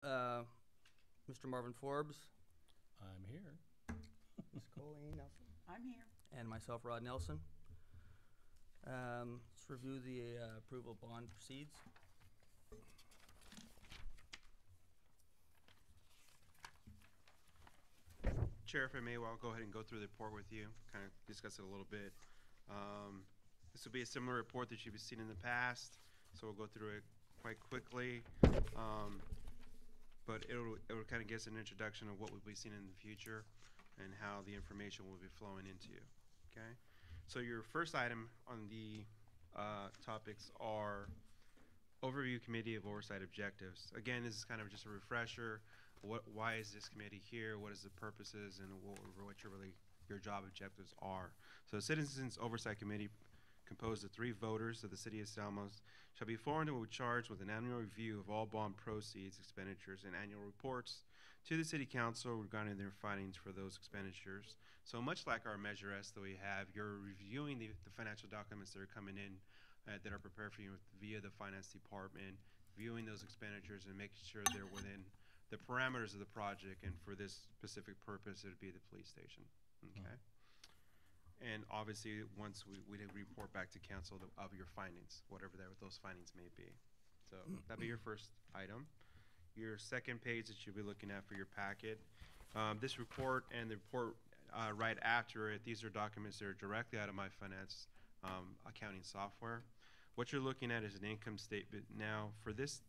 Uh, Mr. Marvin Forbes, I'm here. Ms. Colleen Nelson, I'm here. and myself, Rod Nelson. Let's review the approval bond proceeds. Chair, if I may, I'll go ahead and go through the report with you, kind of discuss it a little bit. This will be a similar report that you've seen in the past, so we'll go through it quite quickly. But it'll kind of give us an introduction of what we'll be seeing in the future and how the information will be flowing into you, okay? So your first item on the topics are Overview Committee of Oversight Objectives. Again, this is kind of just a refresher. Why is this committee here? What is the purposes and what your job objectives are? So the Citizens Oversight Committee, composed of 3 voters of the City of Selma, shall be formed and will be charged with an annual review of all bond proceeds, expenditures, and annual reports to the City Council regarding their findings for those expenditures. So much like our Measure S that we have, you're reviewing the financial documents that are coming in that are prepared for you via the Finance Department, viewing those expenditures and making sure they're within the parameters of the project, and for this specific purpose, it would be the police station, okay? And obviously, once we report back to council of your findings, whatever those findings may be. So that'd be your first item. Your second page that you'll be looking at for your packet. This report and the report right after it, these are documents that are directly out of my finance accounting software. What you're looking at is an income statement. Now, for this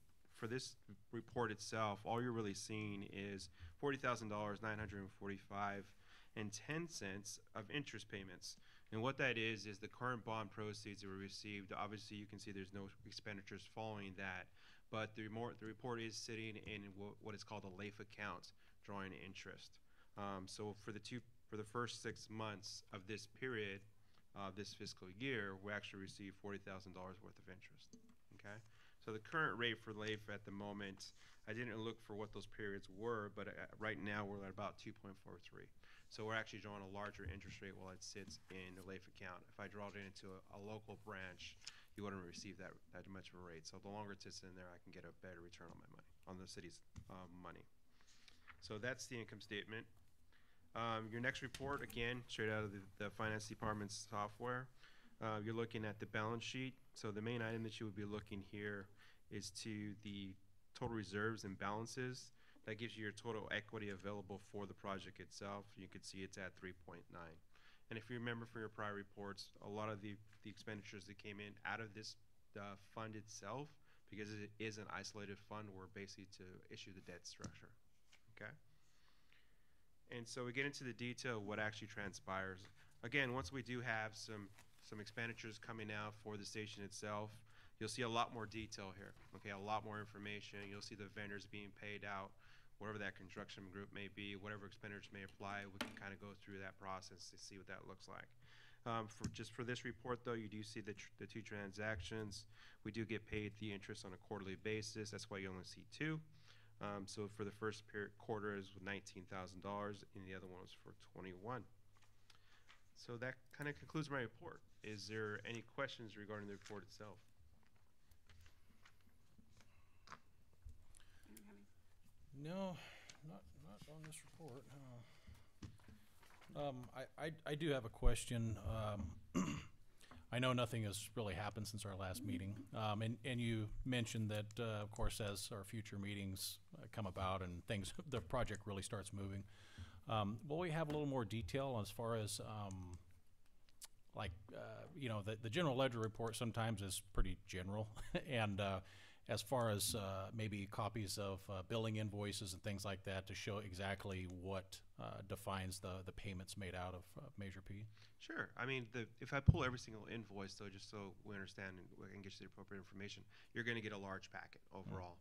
report itself, all you're really seeing is $40,000, $945.10 of interest payments. And what that is the current bond proceeds that were received. Obviously, you can see there's no expenditures following that, but the report is sitting in what is called a LAIF account, drawing interest. So for the first 6 months of this period, this fiscal year, we actually received $40,000 worth of interest, okay? So the current rate for LAIF at the moment, I didn't look for what those periods were, but right now we're at about 2.43. So we're actually drawing a larger interest rate while it sits in the LAIF account. If I draw it into a local branch, you wouldn't receive that much of a rate. So the longer it sits in there, I can get a better return on my money, on the city's money. So that's the income statement. Your next report, again, straight out of the Finance Department's software. You're looking at the balance sheet. So the main item that you would be looking here is to the total reserves and balances. That gives you your total equity available for the project itself. You can see it's at 3.9. And if you remember from your prior reports, a lot of the expenditures that came in out of this fund itself, because it is an isolated fund, were basically to issue the debt structure, okay? And so we get into the detail of what actually transpires. Again, once we do have some expenditures coming out for the station itself, you'll see a lot more detail here, okay, a lot more information. You'll see the vendors being paid out, whatever that construction group may be, whatever expenditures may apply. We can kind of go through that process to see what that looks like. For this report, though, you do see the 2 transactions. We do get paid the interest on a quarterly basis. That's why you only see 2. So for the first quarter is $19,000, and the other one was for 21. So that kind of concludes my report. Is there any questions regarding the report itself? No, not on this report. I do have a question. I know nothing has really happened since our last meeting, and you mentioned that, of course, as our future meetings come about and the project really starts moving, will we have a little more detail as far as, the general ledger report sometimes is pretty general, and as far as maybe copies of billing invoices and things like that to show exactly what defines the payments made out of Measure P? Sure. I mean, if I pull every single invoice, though, just so we understand and we can get you the appropriate information, you're going to get a large packet overall.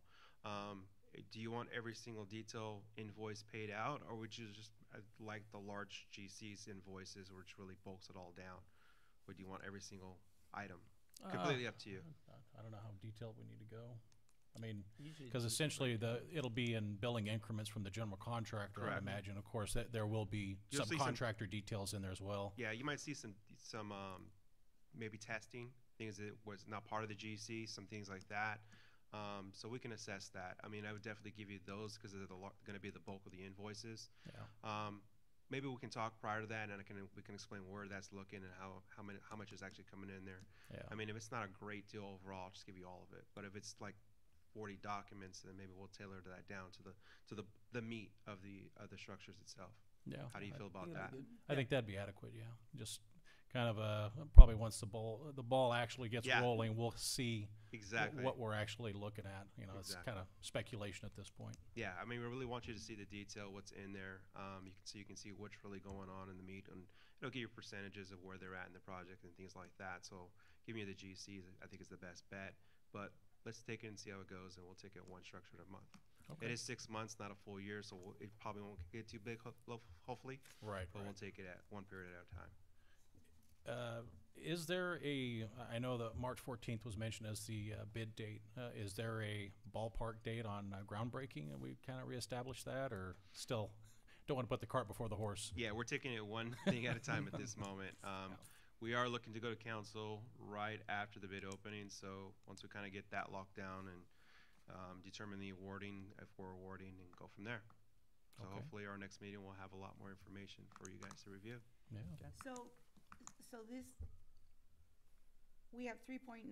Do you want every single detail invoice paid out, or would you just like the large GC's invoices, which really bulks it all down? Or do you want every single item? Completely up to you. I don't know how detailed we need to go. I mean, because essentially it'll be in billing increments from the general contractor. Correct. I imagine, of course, that there will be You'll see some subcontractor details in there as well. Yeah, you might see some maybe testing things that was not part of the GC, some things like that. So we can assess that. I mean, I would definitely give you those because they're going to be the bulk of the invoices. Yeah. Maybe we can talk prior to that, and we can explain where that's looking and how much is actually coming in there. Yeah. I mean, if it's not a great deal overall, I'll just give you all of it. But if it's like 40 documents, then maybe we'll tailor that down to the meat of the structures itself. Yeah. How do you feel about Yeah, that? good. I think that'd be adequate, yeah. Just kind of probably once the ball actually gets Yeah. rolling, we'll see Exactly. what we're actually looking at. You know, it's Exactly. kind of speculation at this point. Yeah, I mean, we really want you to see the detail, what's in there. You can see what's really going on in the meat, and it'll give you percentages of where they're at in the project and things like that. So giving you the GCs, I think, is the best bet. But let's take it and see how it goes, and we'll take it one structure at a month. Okay. It is 6 months, not a full year, so it probably won't get too big, hopefully. Right. But we'll take it at one period at a time. Is there I know that March 14th was mentioned as the bid date. Is there a ballpark date on groundbreaking? And we kind of reestablished that, or still don't want to put the cart before the horse? Yeah, we're taking it one thing at a time at this moment. We are looking to go to council right after the bid opening, so once we kind of get that locked down and determine the awarding, if we're awarding, and go from there. So Okay. hopefully our next meeting will have a lot more information for you guys to review. Yeah. So this, we have 3.9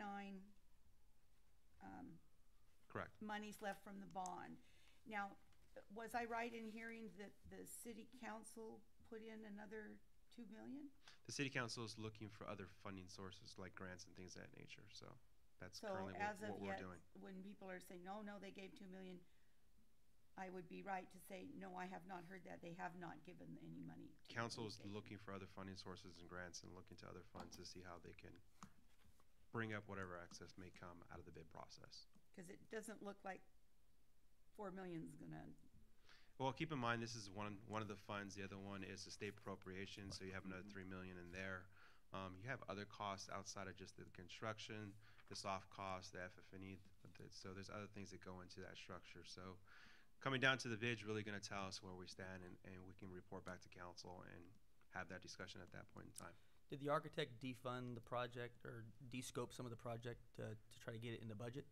Correct. monies left from the bond. Now, was I right in hearing that the city council put in another 2 million? The city council is looking for other funding sources like grants and things of that nature, so that's So currently as what of we're yet, doing. when people are saying, no, they gave 2 million, I would be right to say, no, I have not heard that. They have not given any money. to Council is organization. looking for other funding sources and grants and looking to other funds to see how they can bring up whatever excess may come out of the bid process. Cause it doesn't look like 4 million's gonna, Well, keep in mind, this is one of the funds. The other one is the state appropriation, so you have another 3 million in there. You have other costs outside of just the construction, the soft costs, the FF&E. So there's other things that go into that structure. So coming down to the bid's really going to tell us where we stand, and we can report back to council and have that discussion at that point in time. Did the architect defund the project or descope some of the project to try to get it in the budget?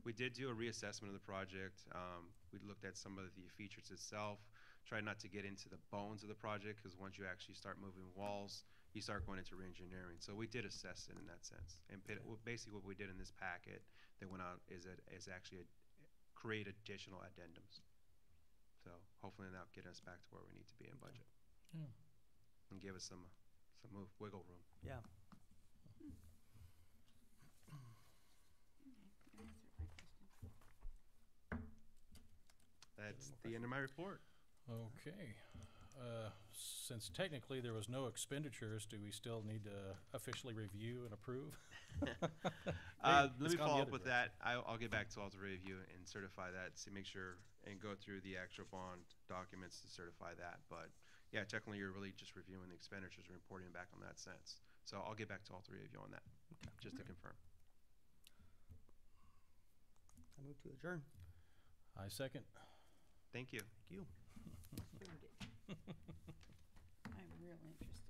We did do a reassessment of the project. We looked at some of the features itself, tried not to get into the bones of the project, because once you actually start moving walls, you start going into re-engineering. So we did assess it in that sense. And basically what we did in this packet that went out is actually create additional addendums. So hopefully that'll get us back to where we need to be in budget Yeah. and give us some wiggle room. Yeah. That's the end of my report. Okay. Since technically there was no expenditures, do we still need to officially review and approve? Let It's me gone the follow other up with that. I'll get back to all the review and certify that, to make sure and go through the actual bond documents to certify that. But yeah, technically you're really just reviewing the expenditures and reporting back on that sense. So I'll get back to all three of you on that, just to confirm. I move to adjourn. I second. Thank you. Thank you. I'm real interested.